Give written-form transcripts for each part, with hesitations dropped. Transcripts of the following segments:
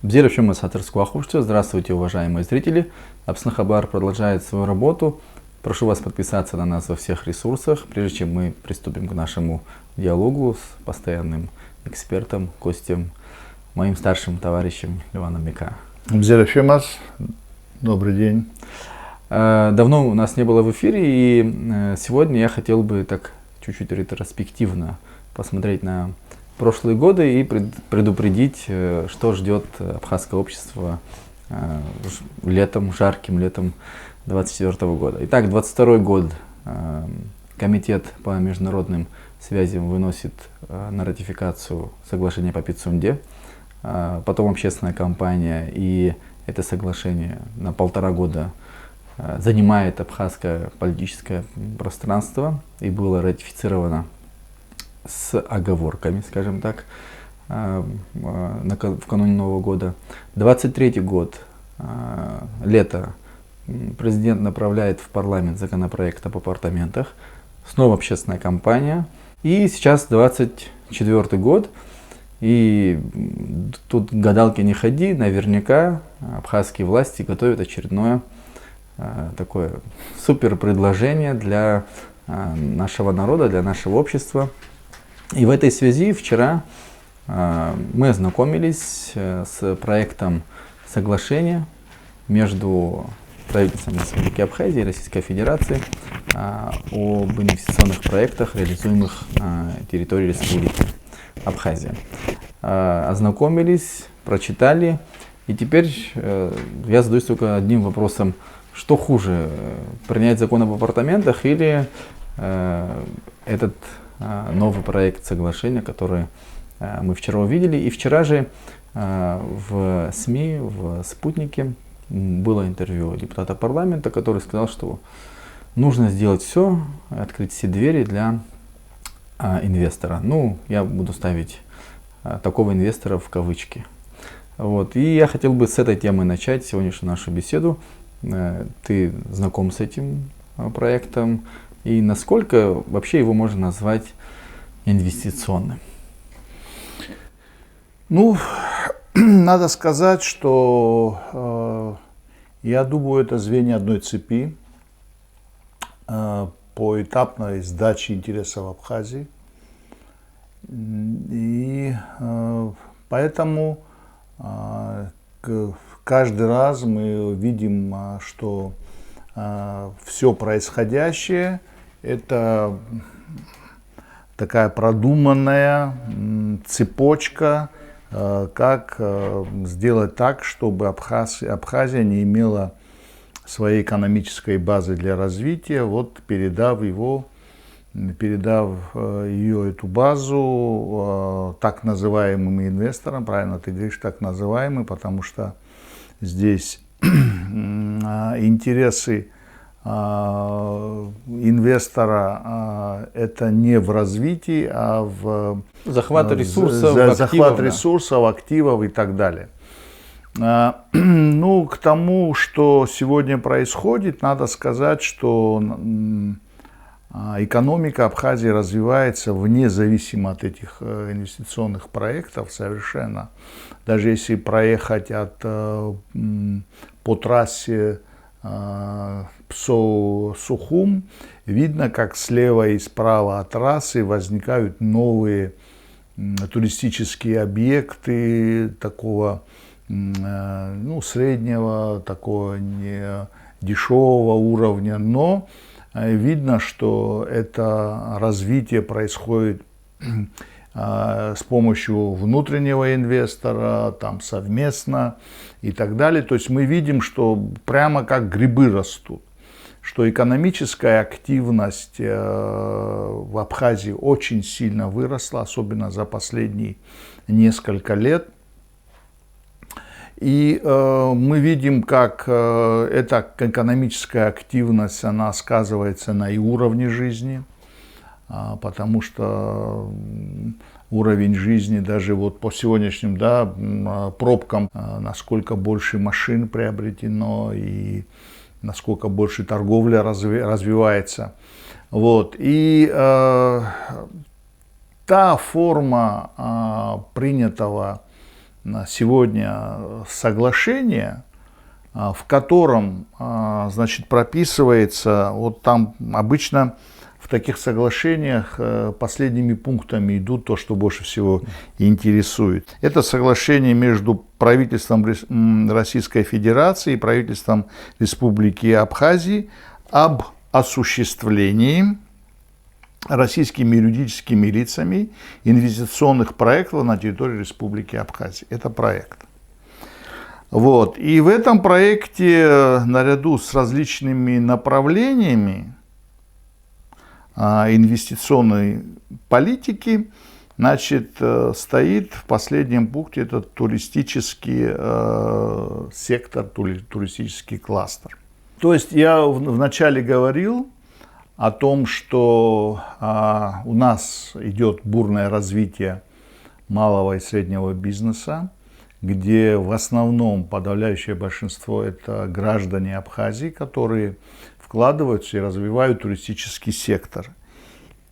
Бзирашума Сатырского Ахушча. Здравствуйте, уважаемые зрители. Апснахабар продолжает свою работу. Прошу вас подписаться на нас во всех ресурсах, прежде чем мы приступим к нашему диалогу с постоянным экспертом, гостем, моим старшим товарищем Иваном Мика. Бзирашума, добрый день. Давно у нас не было в эфире, и сегодня я хотел бы так чуть-чуть ретроспективно посмотреть на прошлые годы и предупредить, что ждет абхазское общество летом, жарким летом 2024 года. Итак, 2022 год. Комитет по международным связям выносит на ратификацию соглашение по Пицунде. Потом общественная кампания, и это соглашение на 1,5 года занимает абхазское политическое пространство и было ратифицировано с оговорками, скажем так, в кануне Нового года. 23 год, лето, президент направляет в парламент законопроект об апартаментах, снова общественная кампания. И сейчас 24 год, и тут гадалки не ходи, наверняка абхазские власти готовят очередное такое супер предложение для нашего народа, для нашего общества. И в этой связи вчера мы ознакомились с проектом соглашения между правительством Республики Абхазия и Российской Федерации об инвестиционных проектах, реализуемых на территории Республики Абхазия. Ознакомились, прочитали, и теперь я задаюсь только одним вопросом: что хуже, принять закон об апартаментах или этот новый проект соглашения, который мы вчера увидели? И вчера же в СМИ, в «Спутнике» было интервью депутата парламента, который сказал, что нужно сделать все, открыть все двери для инвестора. Ну, я буду ставить такого инвестора в кавычки. Вот. И я хотел бы с этой темы начать сегодняшнюю нашу беседу. Ты знаком с этим проектом, и насколько вообще его можно назвать инвестиционным? Ну, надо сказать, что я думаю, это звенья одной цепи поэтапной сдачи интересов Абхазии. И поэтому каждый раз мы видим, что все происходящее — это такая продуманная цепочка, как сделать так, чтобы Абхазия не имела своей экономической базы для развития, вот передав ее, эту базу так называемым инвесторам. Правильно ты говоришь, так называемый, потому что здесь интересы инвестора это не в развитии, а в захват ресурсов, активов и так далее. Ну, к тому, что сегодня происходит, надо сказать, что экономика Абхазии развивается вне зависимости от этих инвестиционных проектов совершенно. Даже если проехать по трассе Псоу-Сухум, видно, как слева и справа от трассы возникают новые туристические объекты такого, ну, среднего, такого не дешевого уровня, но видно, что это развитие происходит с помощью внутреннего инвестора, там совместно и так далее. То есть мы видим, что прямо как грибы растут, что экономическая активность в Абхазии очень сильно выросла, особенно за последние несколько лет. И мы видим, как эта экономическая активность, она сказывается на и уровне жизни, потому что уровень жизни даже вот по сегодняшним пробкам, насколько больше машин приобретено и насколько больше торговля развивается. Вот. И та форма принятого сегодня соглашение, в котором, значит, прописывается, вот там обычно в таких соглашениях последними пунктами идут то, что больше всего интересует. Это соглашение между правительством Российской Федерации и правительством Республики Абхазии об осуществлении российскими юридическими лицами инвестиционных проектов на территории Республики Абхазия. Это проект. Вот. И в этом проекте, наряду с различными направлениями инвестиционной политики, значит, стоит в последнем пункте этот туристический сектор, туристический кластер. То есть я вначале говорил о том, что у нас идет бурное развитие малого и среднего бизнеса, где в основном подавляющее большинство это граждане Абхазии, которые вкладываются и развивают туристический сектор.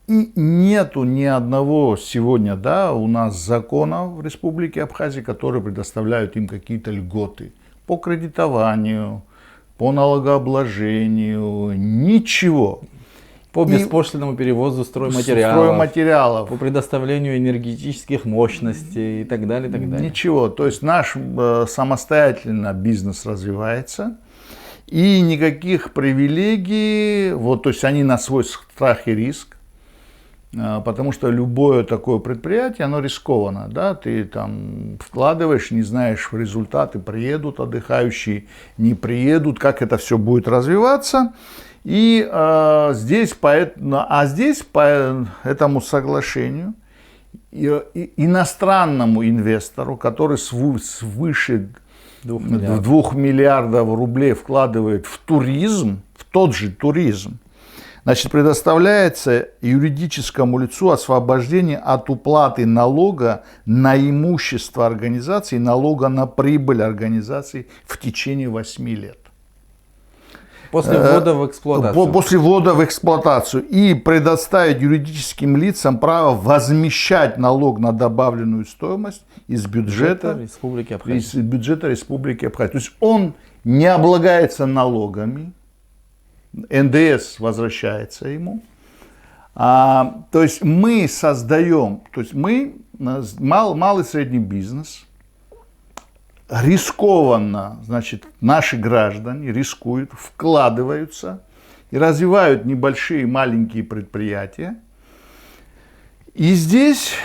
И нету ни одного сегодня, да, у нас закона в Республике Абхазия, которые предоставляют им какие-то льготы по кредитованию, по налогообложению, ничего. По беспошлинному перевозу стройматериалов, по предоставлению энергетических мощностей и так далее, и так далее. Ничего, то есть наш самостоятельно бизнес развивается, и никаких привилегий, вот, то есть они на свой страх и риск, потому что любое такое предприятие, оно рискованно, да, ты там вкладываешь, не знаешь результаты, приедут отдыхающие, не приедут, как это все будет развиваться. И здесь по этому соглашению иностранному инвестору, который свыше 2 миллиардов рублей вкладывает в туризм, в тот же туризм, значит, предоставляется юридическому лицу освобождение от уплаты налога на имущество организации, налога на прибыль организации в течение 8 лет. После ввода в эксплуатацию. После ввода в эксплуатацию. И предоставить юридическим лицам право возмещать налог на добавленную стоимость из бюджета Республики Абхазия. То есть он не облагается налогами, НДС возвращается ему. То есть мы создаем, то есть мы, малый и средний бизнес, рискованно, значит, наши граждане рискуют, вкладываются и развивают небольшие маленькие предприятия. И здесь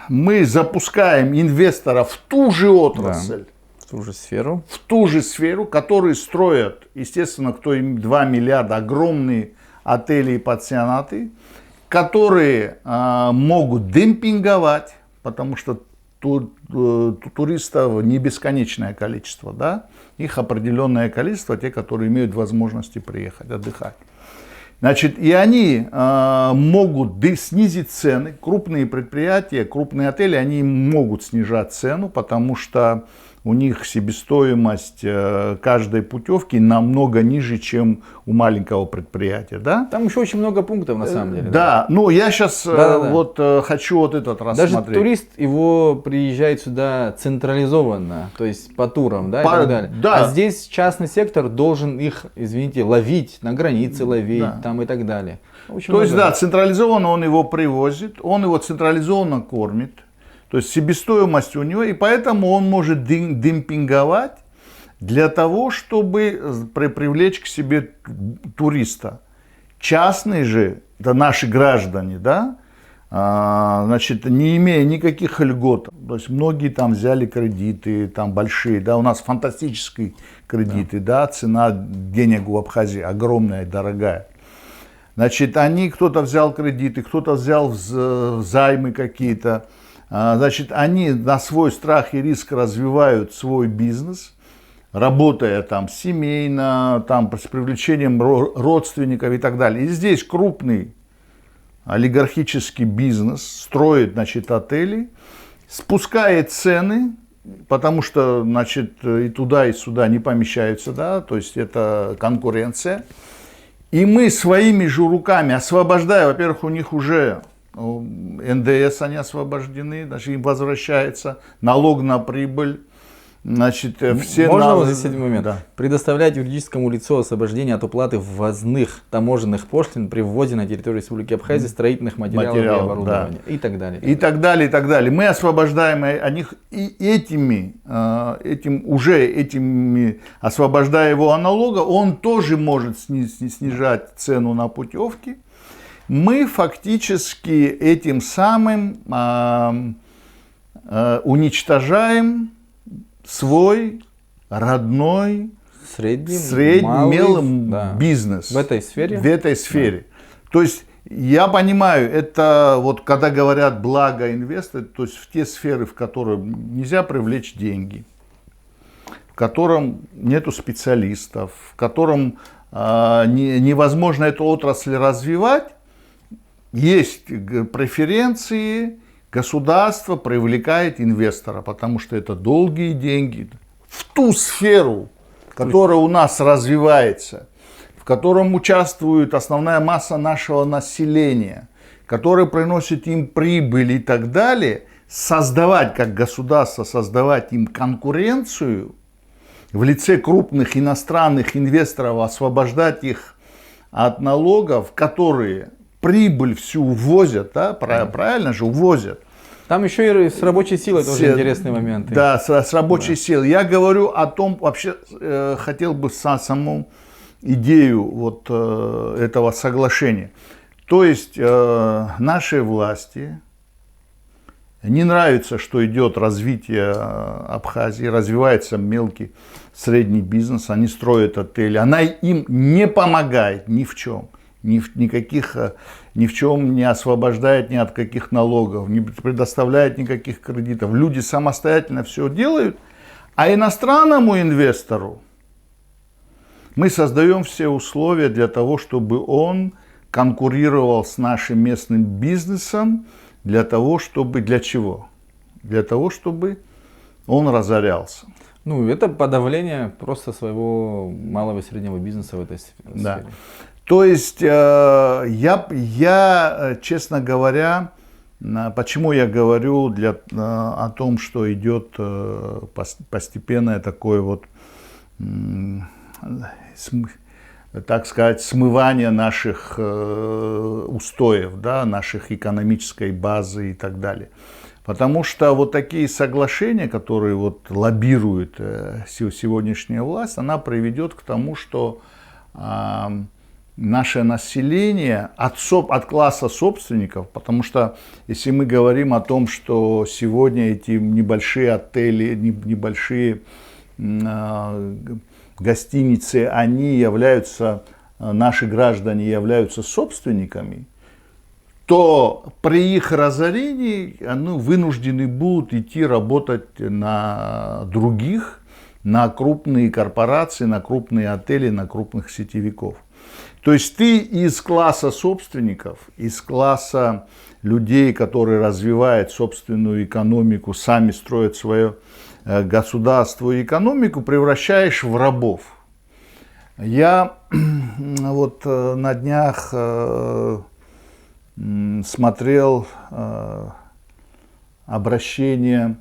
мы запускаем инвесторов в ту же отрасль, в ту же сферу, которые строят, естественно, кто им 2 миллиарда, огромные отели и пансионаты, которые могут демпинговать, потому что туристов не бесконечное количество, да? Их определенное количество, те, которые имеют возможности приехать, отдыхать. Значит, и они могут снизить цены, крупные предприятия, крупные отели, они могут снижать цену, потому что у них себестоимость каждой путевки намного ниже, чем у маленького предприятия, да? Там еще очень много пунктов на самом деле. Да, ну я сейчас вот хочу вот этот рассмотреть. Даже турист его приезжает сюда централизованно, то есть по турам, да, и так далее. Да. А здесь частный сектор должен их, извините, ловить, на границе ловить, да, там и так далее. То есть, да, централизованно он его привозит, он его централизованно кормит. То есть себестоимость у него, и поэтому он может демпинговать для того, чтобы привлечь к себе туриста. Частные же, это наши граждане, да, значит, не имея никаких льгот. То есть многие там взяли кредиты, там большие, да, у нас фантастические кредиты, да, цена денег в Абхазии огромная, дорогая. Значит, кто-то взял кредиты, кто-то взял займы какие-то. Значит, они на свой страх и риск развивают свой бизнес, работая там семейно, там, с привлечением родственников и так далее. И здесь крупный олигархический бизнес строит, значит, отели, спускает цены, потому что, значит, и туда, и сюда не помещаются, да, то есть это конкуренция. И мы своими же руками, освобождая, во-первых, у них уже НДС они освобождены, значит, им возвращается налог на прибыль. Значит, все Можно вот здесь один момент? Да. Предоставлять юридическому лицу освобождение от уплаты ввозных таможенных пошлин при ввозе на территорию Республики Абхазия строительных материалов и оборудования, да. И так далее. И так далее, и так далее. Мы освобождаем них и этими, освобождая его от налога, он тоже может снижать цену на путевки. Мы фактически этим самым уничтожаем свой родной средний да. бизнес в этой сфере. Да. То есть я понимаю, это вот когда говорят благо инвесторы, то есть в те сферы, в которые нельзя привлечь деньги, в котором нету специалистов, в котором невозможно эту отрасль развивать, есть преференции. Государство привлекает инвестора, потому что это долгие деньги в ту сферу, которая у нас развивается, в котором участвует основная масса нашего населения, которая приносит им прибыль и так далее, создавать как государство, создавать им конкуренцию в лице крупных иностранных инвесторов, освобождать их от налогов, которые прибыль всю увозят, да, правильно же, увозят. Там еще и с рабочей силой тоже интересные моменты. Да, с рабочей силой. Я говорю о том, вообще хотел бы саму идею вот этого соглашения. То есть нашей власти не нравится, что идет развитие Абхазии, развивается мелкий, средний бизнес, они строят отели, она им не помогает ни в чем. Ни в чем не освобождает ни от каких налогов, не предоставляет никаких кредитов. Люди самостоятельно все делают, а иностранному инвестору мы создаем все условия для того, чтобы он конкурировал с нашим местным бизнесом, для чего? Для того, чтобы он разорялся. Ну, это подавление просто своего малого и среднего бизнеса в этой сфере. Да. То есть, я, честно говоря, почему я говорю о том, что идет постепенное такое вот, так сказать, смывание наших устоев, да, наших экономической базы и так далее. Потому что вот такие соглашения, которые вот лоббирует сегодняшняя власть, она приведет к тому, что наше население от класса собственников, потому что если мы говорим о том, что сегодня эти небольшие отели, небольшие гостиницы, наши граждане являются собственниками, то при их разорении они вынуждены будут идти работать на других, на крупные корпорации, на крупные отели, на крупных сетевиков. То есть ты из класса собственников, из класса людей, которые развивают собственную экономику, сами строят свое государство и экономику, превращаешь в рабов. Я вот на днях смотрел обращение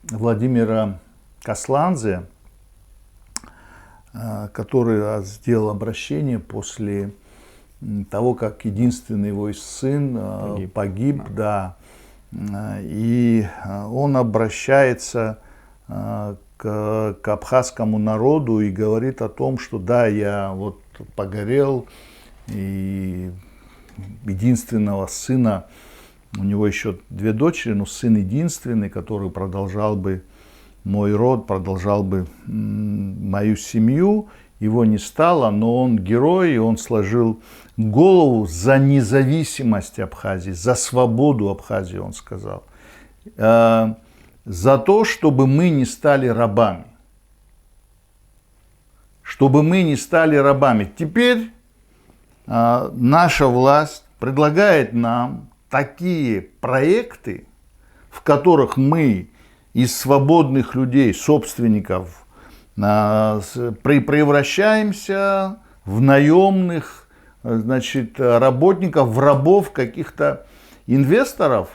Владимира Касланзе, который сделал обращение после того, как единственный его сын погиб, да. И он обращается к абхазскому народу и говорит о том, что да, я вот погорел, и единственного сына, у него еще 2 дочери, но сын единственный, который продолжал бы мой род, продолжал бы мою семью, его не стало, но он герой, и он сложил голову за независимость Абхазии, за свободу Абхазии, он сказал, за то, чтобы мы не стали рабами. Чтобы мы не стали рабами. Теперь наша власть предлагает нам такие проекты, в которых мы из свободных людей, собственников, превращаемся в наемных, значит, работников, в рабов каких-то инвесторов,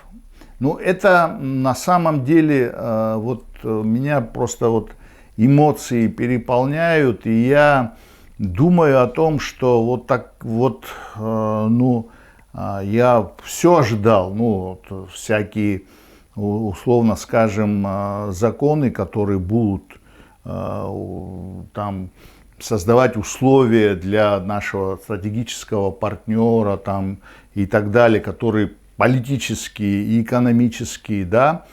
ну, это на самом деле, вот меня просто вот эмоции переполняют, и я думаю о том, что вот так вот, ну, я все ожидал, ну, вот всякие, условно скажем, законы, которые будут там создавать условия для нашего стратегического партнера там, и так далее, которые политические и экономические, да.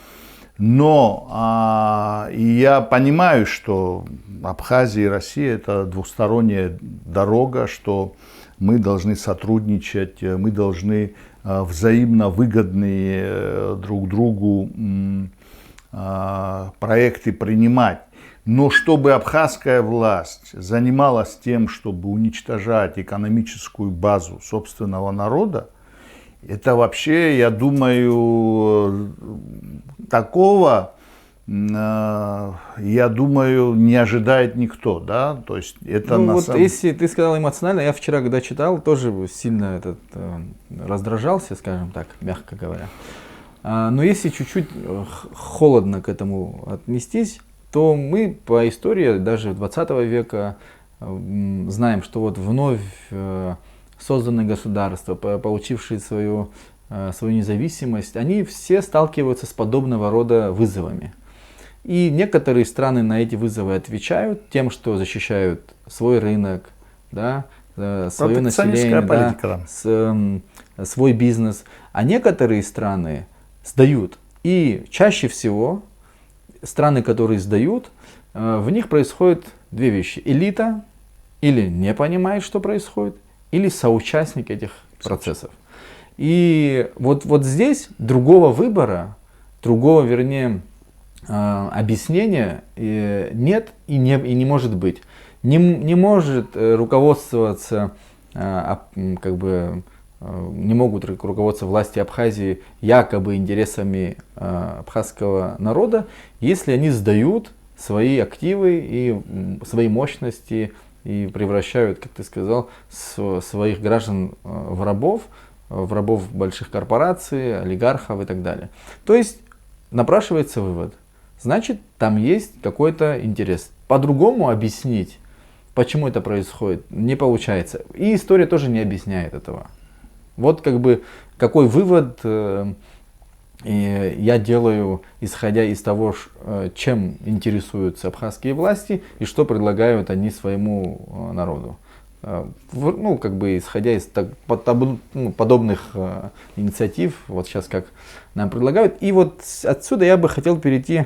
Но и я понимаю, что Абхазия и Россия это двусторонняя дорога, что мы должны сотрудничать, мы должны взаимно выгодные друг другу проекты принимать. Но чтобы абхазская власть занималась тем, чтобы уничтожать экономическую базу собственного народа, это вообще, я думаю, такого, я думаю, не ожидает никто, да, то есть это ну, вот если ты сказал эмоционально, я вчера, когда читал, тоже сильно раздражался, скажем так, мягко говоря. Но если чуть-чуть холодно к этому отнестись, то мы по истории даже 20 века знаем, что вот вновь созданные государства, получившие свою независимость, они все сталкиваются с подобного рода вызовами. И некоторые страны на эти вызовы отвечают тем, что защищают свой рынок, да, свое население, да, свой бизнес. А некоторые страны сдают. И чаще всего страны, которые сдают, в них происходят две вещи. Элита или не понимает, что происходит, или соучастник этих процессов. И вот здесь другого выбора, другого, вернее, объяснения нет и не может быть. Не может руководствоваться, как бы, не могут руководствоваться власти Абхазии якобы интересами абхазского народа, если они сдают свои активы и свои мощности и превращают, как ты сказал, своих граждан в рабов больших корпораций, олигархов и так далее. То есть напрашивается вывод. Значит, там есть какой-то интерес. По-другому объяснить, почему это происходит, не получается. И история тоже не объясняет этого. Вот как бы какой вывод я делаю, исходя из того, чем интересуются абхазские власти и что предлагают они своему народу. Ну, как бы исходя из подобных инициатив, вот сейчас как нам предлагают. И вот отсюда я бы хотел перейти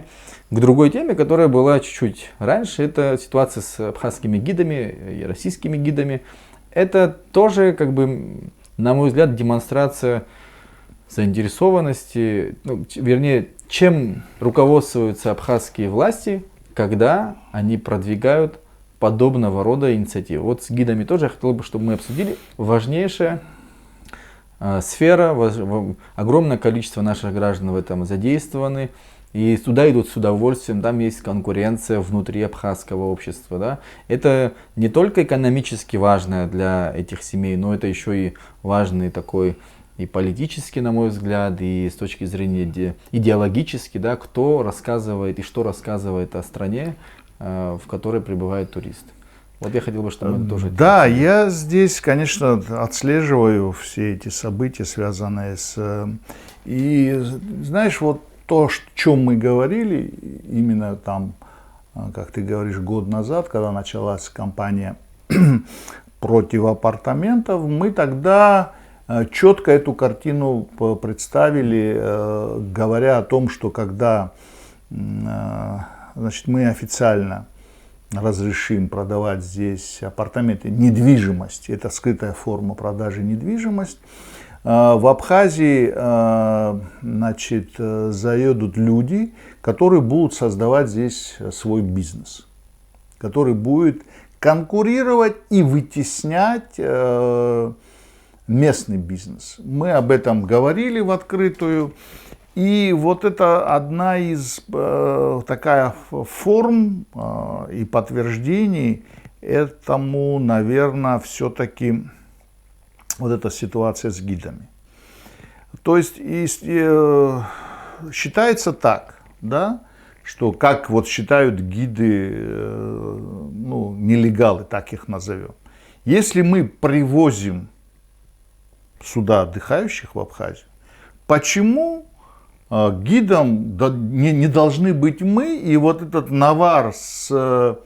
к другой теме, которая была чуть-чуть раньше. Это ситуация с абхазскими гидами и российскими гидами. Это тоже, как бы, на мой взгляд, демонстрация заинтересованности, ну, вернее, чем руководствуются абхазские власти, когда они продвигают подобного рода инициативы. Вот с гидами тоже я хотел бы, чтобы мы обсудили. Важнейшая сфера, огромное количество наших граждан в этом задействованы. И туда идут с удовольствием, там есть конкуренция внутри абхазского общества. Да? Это не только экономически важно для этих семей, но это еще и важный такой и политически, на мой взгляд, и с точки зрения идеологически, да, кто рассказывает и что рассказывает о стране, в которой прибывает турист. Вот я хотел бы, чтобы мы тоже... Да, я здесь, конечно, отслеживаю все эти события, связанные с... И знаешь, вот то, о чем мы говорили, именно там, как ты говоришь, год назад, когда началась кампания против апартаментов, мы тогда четко эту картину представили, говоря о том, что когда, значит, мы официально разрешим продавать здесь апартаменты, недвижимость, это скрытая форма продажи недвижимости, в Абхазии, значит, заедут люди, которые будут создавать здесь свой бизнес, который будет конкурировать и вытеснять местный бизнес. Мы об этом говорили в открытую. И вот это одна из такая форм и подтверждений этому, наверное, все-таки вот эта ситуация с гидами. То есть считается так, да, что как вот считают гиды, ну, нелегалы, так их назовем. Если мы привозим сюда отдыхающих в Абхазию, почему гидом не должны быть мы, и вот этот навар с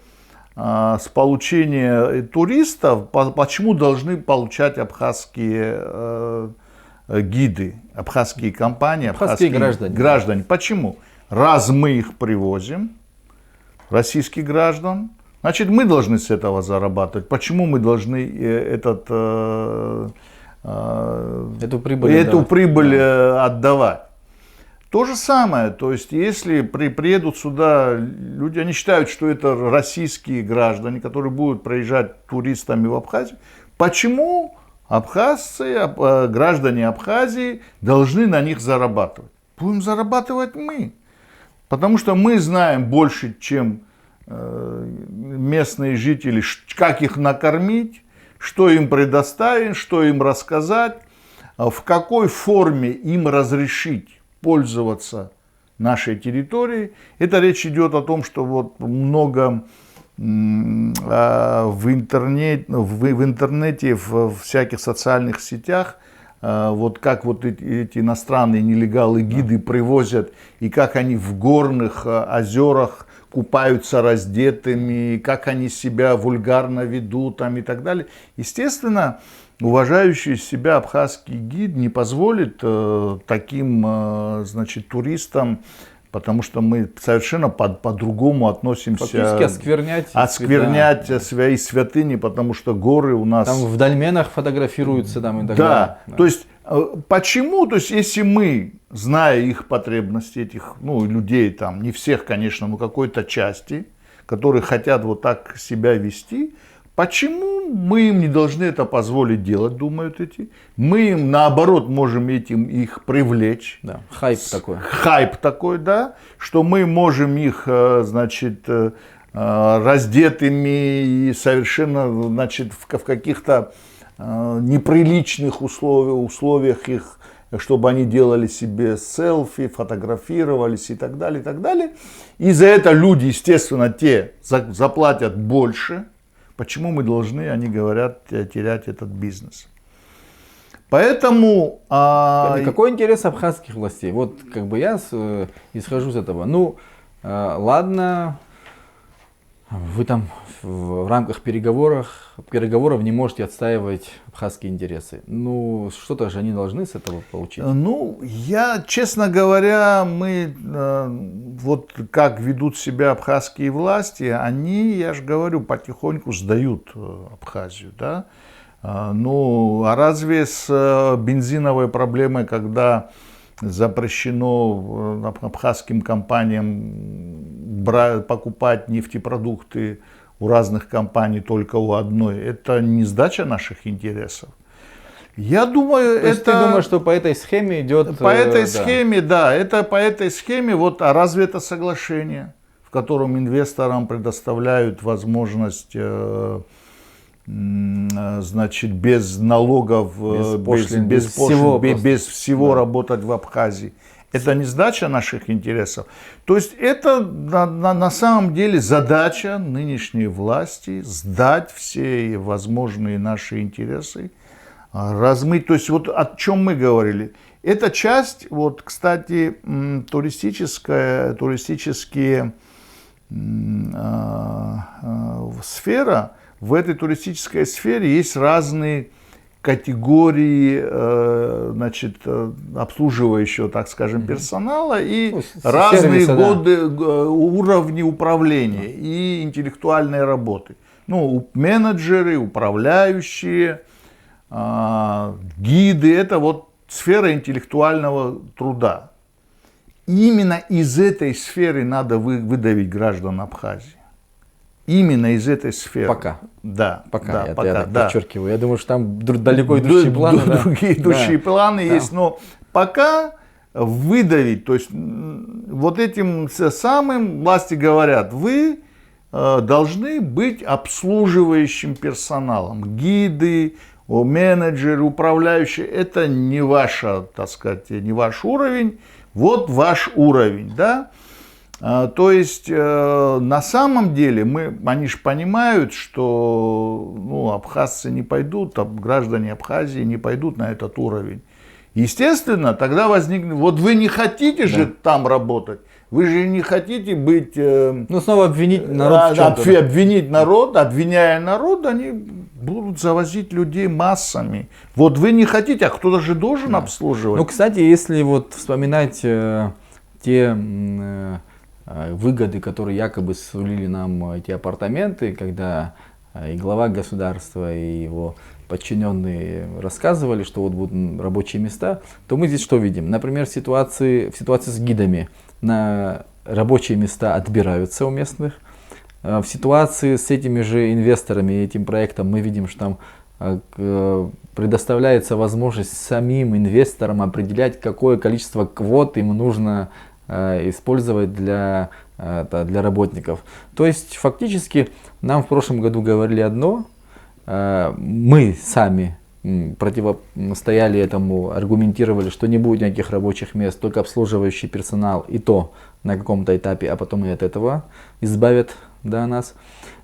получения туристов, почему должны получать абхазские гиды, абхазские компании, абхазские граждане? Почему? Раз мы их привозим, российских граждан, значит, мы должны с этого зарабатывать. Почему мы должны эту прибыль отдавать? То же самое, то есть, если приедут сюда люди, они считают, что это российские граждане, которые будут проезжать туристами в Абхазию, почему абхазцы, граждане Абхазии должны на них зарабатывать? Будем зарабатывать мы, потому что мы знаем больше, чем местные жители, как их накормить, что им предоставить, что им рассказать, в какой форме им разрешить пользоваться нашей территорией. Это речь идет о том, что вот много в интернете, в всяких социальных сетях, вот как вот эти иностранные нелегалы, гиды привозят, и как они в горных озерах купаются раздетыми, как они себя вульгарно ведут там, и так далее. Естественно, уважающий себя абхазский гид не позволит таким, значит, туристам, потому что мы совершенно по-другому относимся. Осквернять свои святыни, потому что горы у нас... Там в дольменах фотографируются там и так далее. Да, то есть почему, то есть если мы, зная их потребности, этих, ну, людей там, не всех, конечно, но какой-то части, которые хотят вот так себя вести, почему мы им не должны это позволить делать, думают эти? Мы им, наоборот, можем этим их привлечь. Да, хайп такой. Хайп такой, да, что мы можем их, значит, раздетыми и совершенно, значит, в каких-то неприличных условиях их, чтобы они делали себе селфи, фотографировались и так далее, и так далее. И за это люди, естественно, те заплатят больше. Почему мы должны, они говорят, терять этот бизнес? Поэтому... Какой интерес абхазских властей? Вот как бы я исхожу с этого. Ну, ладно, вы там в рамках переговоров не можете отстаивать абхазские интересы. Ну, что-то же они должны с этого получить. Ну, честно говоря, мы, вот как ведут себя абхазские власти, они, я же говорю, потихоньку сдают Абхазию, да. Ну, а разве с бензиновой проблемой, когда запрещено абхазским компаниям покупать нефтепродукты у разных компаний, только у одной, это не сдача наших интересов? Я думаю, то есть ты думаешь, что по этой схеме идет... По этой схеме, да, это по этой схеме, вот, а разве это соглашение, в котором инвесторам предоставляют возможность, значит, без налогов, без всего работать в Абхазии? Это не сдача наших интересов. То есть это на самом деле задача нынешней власти сдать все возможные наши интересы, размыть. То есть вот о чем мы говорили. Эта часть, вот, кстати, туристические сфера. В этой туристической сфере есть разные категории, значит, обслуживающего, так скажем, персонала и разные уровни управления и интеллектуальной работы. Ну, менеджеры, управляющие, гиды, это вот сфера интеллектуального труда. Именно из этой сферы надо выдавить граждан Абхазии. Именно из этой сферы. Пока. Да. Пока. Я так подчеркиваю. Я думаю, что там далеко идущие планы. Другие идущие планы есть, но пока выдавить, то есть вот этим самым власти говорят, вы должны быть обслуживающим персоналом. Гиды, менеджеры, управляющие, это не ваша, так сказать, не ваш уровень, вот ваш уровень, да. То есть, на самом деле, они же понимают, что абхазцы не пойдут, граждане Абхазии не пойдут на этот уровень. Естественно, тогда возникнет, вот вы не хотите же там работать, вы же не хотите быть... снова обвинить народ обвинить народ, обвиняя народ, они будут завозить людей массами. Вот вы не хотите, а кто-то же должен обслуживать. Кстати, если вот вспоминать те выгоды, которые якобы сулили нам эти апартаменты, когда и глава государства, и его подчиненные рассказывали, что вот будут рабочие места, то мы здесь что видим? Например, в ситуации с гидами на рабочие места отбираются у местных. В ситуации с этими же инвесторами и этим проектом мы видим, что там предоставляется возможность самим инвесторам определять, какое количество квот им нужно использовать для работников. То есть фактически нам в прошлом году говорили одно, мы сами противостояли этому, аргументировали, что не будет никаких рабочих мест, только обслуживающий персонал, и то на каком-то этапе, а потом и от этого избавят нас.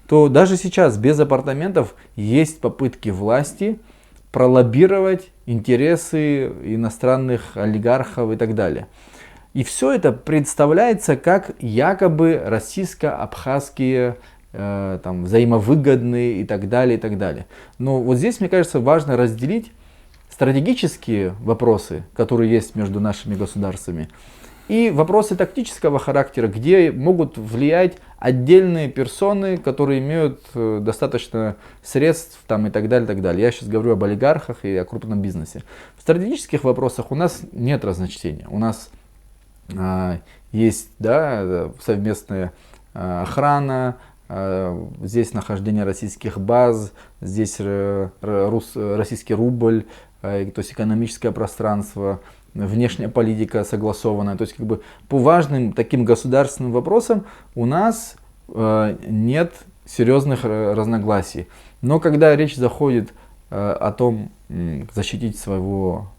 То даже сейчас без апартаментов есть попытки власти пролоббировать интересы иностранных олигархов и так далее. И все это представляется как якобы российско-абхазские взаимовыгодные и так далее, и так далее. Но вот здесь, мне кажется, важно разделить стратегические вопросы, которые есть между нашими государствами, и вопросы тактического характера, где могут влиять отдельные персоны, которые имеют достаточно средств и так далее, и так далее. Я сейчас говорю об олигархах и о крупном бизнесе. В стратегических вопросах у нас нет разночтения. У нас есть совместная охрана, здесь нахождение российских баз, здесь российский рубль, то есть экономическое пространство, внешняя политика согласованная. То есть по важным таким государственным вопросам у нас нет серьезных разногласий. Но когда речь заходит о том, защитить своего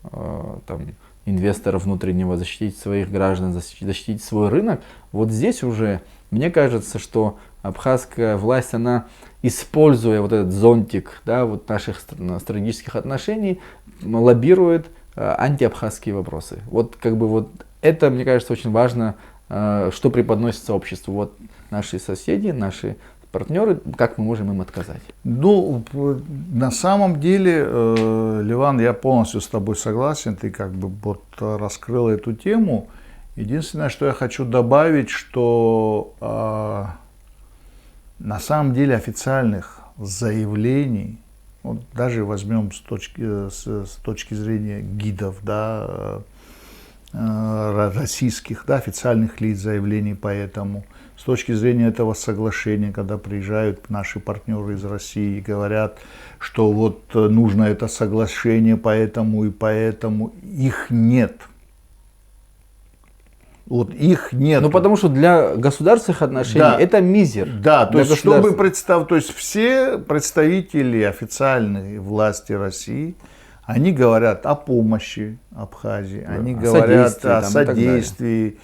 инвестора внутреннего, защитить своих граждан, защитить свой рынок, вот здесь уже, мне кажется, что абхазская власть, она, используя вот этот зонтик наших стратегических отношений, лоббирует антиабхазские вопросы. Вот это, мне кажется, очень важно, что преподносится обществу. Вот наши соседи, наши партнеры, как мы можем им отказать? На самом деле, Ливан, я полностью с тобой согласен, ты раскрыл эту тему. Единственное, что я хочу добавить, что на самом деле официальных заявлений, даже возьмем с точки зрения гидов, российских, официальных лиц, заявлений по этому, с точки зрения этого соглашения, когда приезжают наши партнеры из России и говорят, что нужно это соглашение поэтому и поэтому, их нет. Их нет. Потому что для государственных отношений это мизер. Да, то есть все представители официальной власти России, они говорят о помощи Абхазии, они говорят о содействии,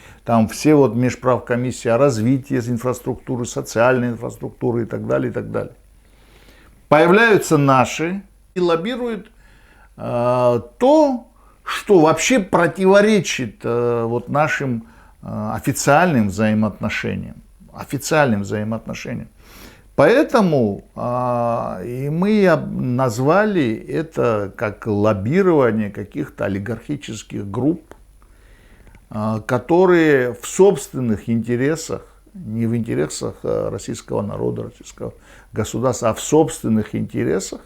все межправкомиссии, о развитии инфраструктуры, социальной инфраструктуры и так далее, и так далее. Появляются наши и лоббируют то, что вообще противоречит нашим официальным взаимоотношениям. Поэтому и мы назвали это как лоббирование каких-то олигархических групп, которые в собственных интересах, не в интересах российского народа, российского государства, а в собственных интересах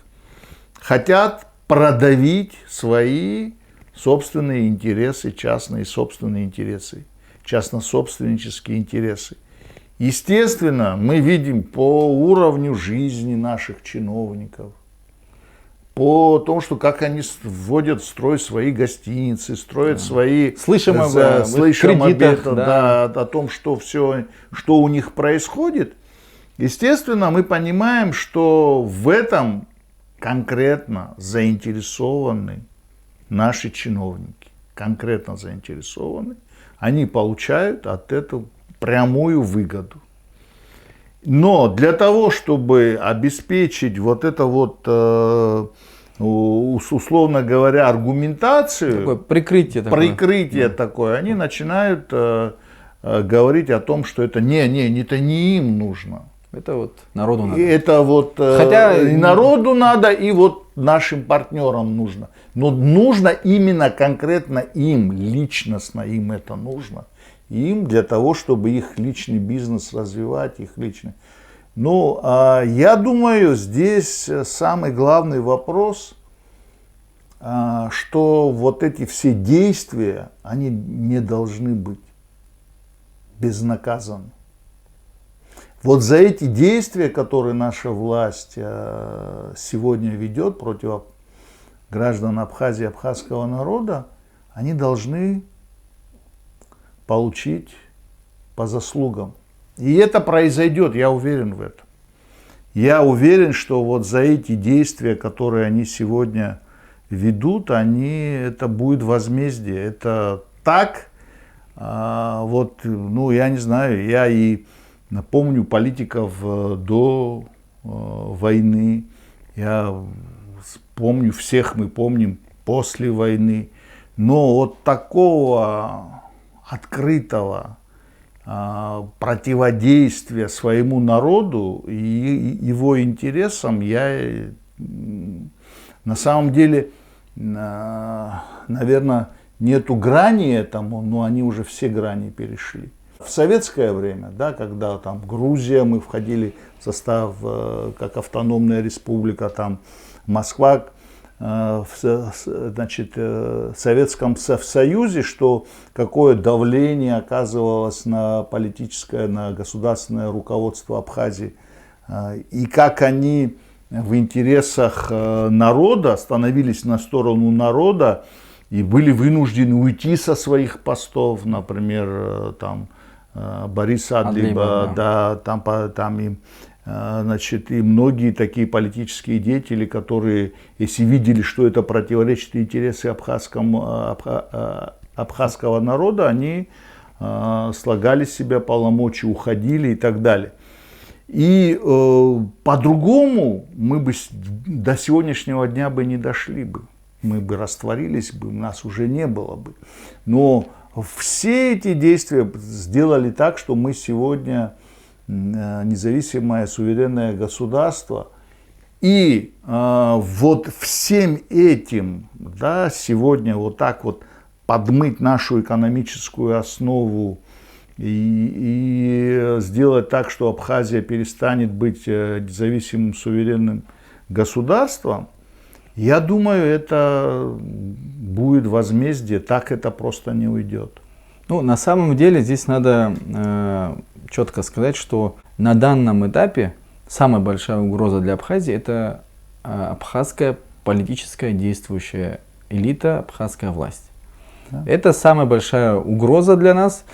хотят продавить свои собственные интересы, частные собственные интересы, частно-собственнические интересы. Естественно, мы видим по уровню жизни наших чиновников, по тому, что как они вводят в строй свои гостиницы, строят свои... Слышим об этом, о том, что у них происходит. Естественно, мы понимаем, что в этом конкретно заинтересованы наши чиновники, конкретно заинтересованы, они получают от этого прямую выгоду. Но для того, чтобы обеспечить вот это вот, условно говоря, аргументацию, Такое прикрытие такое, они начинают говорить о том, что это не им нужно. Это вот народу надо. И это вот Хотя и народу надо, и вот нашим партнерам нужно. Но нужно именно конкретно им, личностно им это нужно. Им для того, чтобы их личный бизнес развивать, их личный. Ну, я думаю, здесь самый главный вопрос, что вот эти все действия, они не должны быть безнаказаны. Вот за эти действия, которые наша власть сегодня ведет против граждан Абхазии, абхазского народа, они должны получить по заслугам. И это произойдет, я уверен в этом. Я уверен, что вот за эти действия, которые они сегодня ведут, это будет возмездие. Это так, вот, ну, я не знаю, я и помню политиков до войны, я помню всех, мы помним после войны, но вот такого открытого противодействия своему народу и его интересам я на самом деле, наверное, нету грани этому, но они уже все грани перешли. В советское время, да, когда там Грузия, мы входили в состав как автономная республика, там Москва, значит, в Советском Союзе, что какое давление оказывалось на политическое, на государственное руководство Абхазии, и как они в интересах народа становились на сторону народа и были вынуждены уйти со своих постов, например, там Борис Адлиба, да, там и, значит, и многие такие политические деятели, которые, если видели, что это противоречит интересам абхазского народа, они слагали с себя полномочия, уходили и так далее. И по-другому мы бы до сегодняшнего дня бы не дошли бы. Мы бы растворились бы, нас уже не было бы. Но все эти действия сделали так, что мы сегодня независимое суверенное государство. И вот всем этим, да, сегодня вот так вот подмыть нашу экономическую основу и сделать так, что Абхазия перестанет быть независимым суверенным государством, я думаю, это будет возмездие, так это просто не уйдет. Ну, на самом деле здесь надо четко сказать, что на данном этапе самая большая угроза для Абхазии — это абхазская политическая действующая элита, абхазская власть. Да. Это самая большая угроза для нас.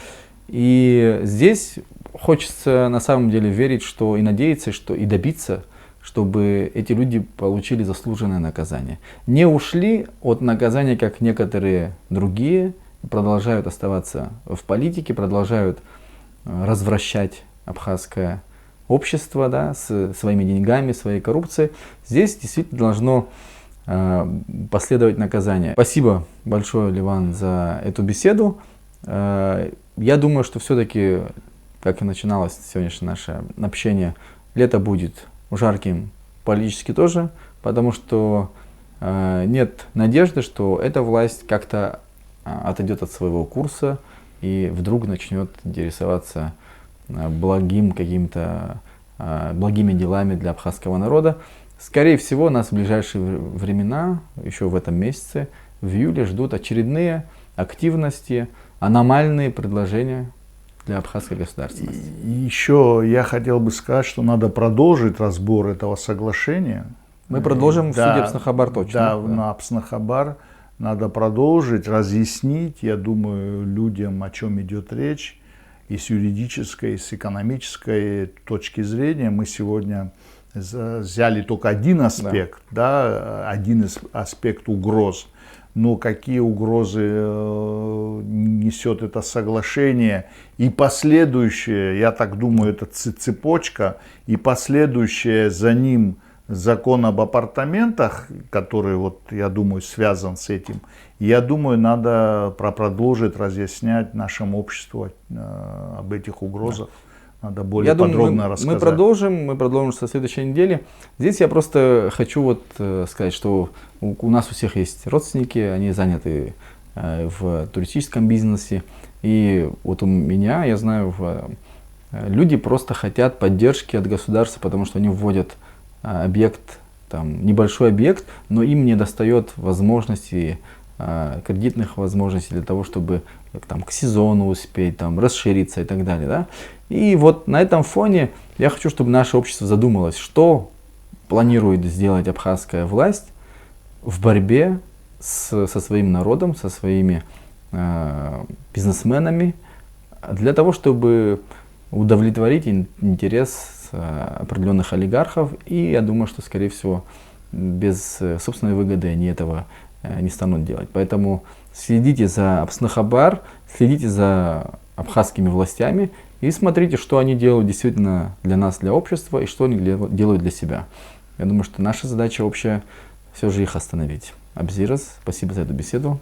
И здесь хочется на самом деле верить, что и надеяться, что и добиться, чтобы эти люди получили заслуженное наказание. Не ушли от наказания, как некоторые другие, продолжают оставаться в политике, продолжают развращать абхазское общество, да, с своими деньгами, своей коррупцией. Здесь действительно должно последовать наказание. Спасибо большое, Ливан, за эту беседу. Я думаю, что все-таки, как и начиналось сегодняшнее наше общение, лето будет жарким политически тоже, потому что нет надежды, что эта власть как-то отойдет от своего курса и вдруг начнет интересоваться благими делами для абхазского народа. Скорее всего, нас в ближайшие времена, еще в этом месяце, в июле, ждут очередные активности, аномальные предложения для абхазской государственности. И еще я хотел бы сказать, что надо продолжить разбор этого соглашения. Мы продолжим в суде Апснахабар точно. Да, на Апснахабар надо продолжить, разъяснить, я думаю, людям, о чем идет речь. И с юридической, и с экономической точки зрения мы сегодня взяли только один аспект, да, один аспект угроз. Но какие угрозы несет это соглашение и последующее, я так думаю, это цепочка, и последующее за ним закон об апартаментах, который, вот, я думаю, связан с этим, я думаю, надо продолжить разъяснять нашему обществу об этих угрозах. Надо более подробно рассказать. Мы продолжим со следующей недели. Здесь я просто хочу вот сказать, что у нас у всех есть родственники, они заняты в туристическом бизнесе. И вот у меня, я знаю, люди просто хотят поддержки от государства, потому что они вводят объект, там, небольшой объект, но им не достает возможностей, кредитных возможностей для того, чтобы там, к сезону успеть, там, расшириться и так далее. Да? И вот на этом фоне я хочу, чтобы наше общество задумалось, что планирует сделать абхазская власть в борьбе со своим народом, со своими бизнесменами, для того, чтобы удовлетворить интерес определенных олигархов. И я думаю, что, скорее всего, без собственной выгоды они этого не станут делать. Поэтому следите за Апснахабар, следите за абхазскими властями и смотрите, что они делают действительно для нас, для общества, и что они делают для себя. Я думаю, что наша задача общая все же их остановить. Абзирас, спасибо за эту беседу.